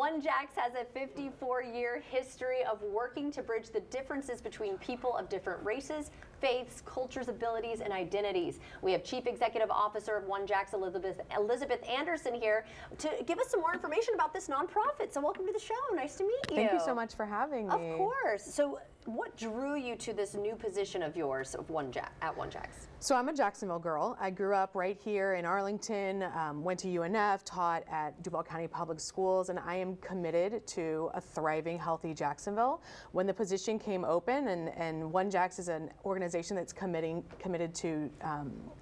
OneJax has a 54-year history of working to bridge the differences between people of different races, faiths, cultures, abilities, and identities. We have Chief Executive Officer of OneJax, Elizabeth Anderson, here to give us some more information about this nonprofit. So welcome to the show. Nice to meet you. Thank you so much for having me. Of course. So what drew you to this new position of yours of at OneJax? So I'm a Jacksonville girl. I grew up right here in Arlington, went to UNF, taught at Duval County Public Schools, and I am committed to a thriving, healthy Jacksonville. When the position came open, and OneJax is an organization that's committed to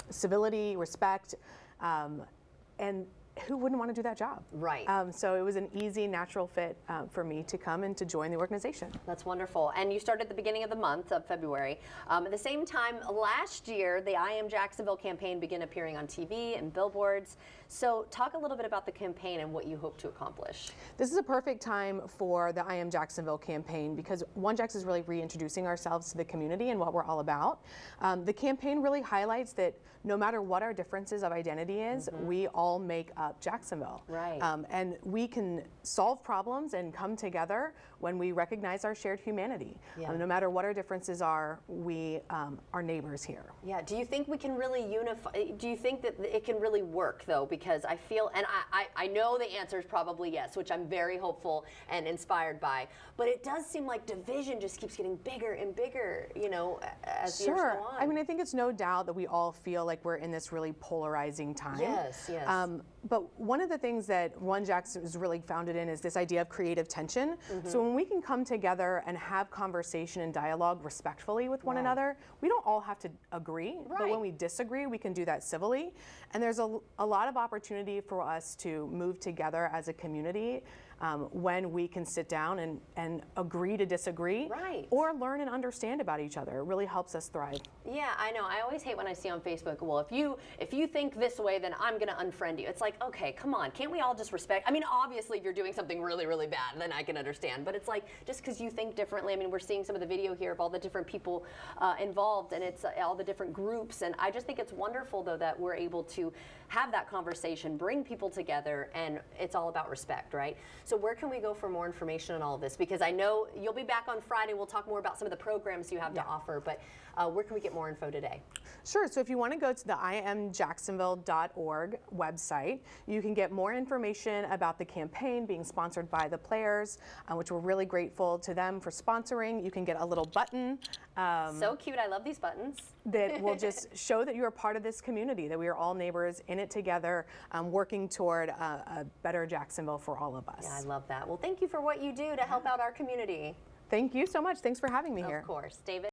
civility, respect, and who wouldn't want to do that job? Right. So it was an easy, natural fit for me to come and to join the organization. That's wonderful. And you started at the beginning of the month of February. At the same time, last year, the I Am Jacksonville campaign began appearing on TV and billboards. So talk a little bit about the campaign and what you hope to accomplish. This is a perfect time for the I Am Jacksonville campaign because OneJax is really reintroducing ourselves to the community and what we're all about. The campaign really highlights that no matter what our differences of identity is, we all make up Jacksonville. Right. And we can solve problems and come together when we recognize our shared humanity. Yeah. No matter what our differences are, we are neighbors here. Yeah. Do you think we can really unify? Do you think that it can really work though? Because I feel, and I know the answer is probably yes, which I'm very hopeful and inspired by. But it does seem like division just keeps getting bigger and bigger, you know, as years go on. I mean, I think it's no doubt that we all feel like we're in this really polarizing time. Yes, yes. But one of the things that OneJax is really founded in is this idea of creative tension. So when we can come together and have conversation and dialogue respectfully with one another, we don't all have to agree, but when we disagree, we can do that civilly. And there's a lot of opportunity for us to move together as a community when we can sit down and agree to disagree, or learn and understand about each other. It really helps us thrive. Yeah, I know. I always hate when I see on Facebook, well, if you think this way, then I'm going to unfriend you. It's like, okay, come on, can't we all just respect? I mean, obviously, if you're doing something really, really bad, then I can understand. But it's like, just because you think differently, I mean, we're seeing some of the video here of all the different people involved, and it's all the different groups. And I just think it's wonderful, though, that we're able to have that conversation, bring people together, and it's all about respect, right? So where can we go for more information on all of this? Because I know you'll be back on Friday. We'll talk more about some of the programs you have to offer, but where can we get more info today? Sure. So if you want to go to the iamjacksonville.org website, you can get more information about the campaign being sponsored by the players, which we're really grateful to them for sponsoring. You can get a little button. So cute. I love these buttons. That will just show that you are part of this community, that we are all neighbors in it together, working toward a better Jacksonville for all of us. Yeah, I love that. Well, thank you for what you do to help out our community. Thank you so much. Thanks for having me here. Of course. David.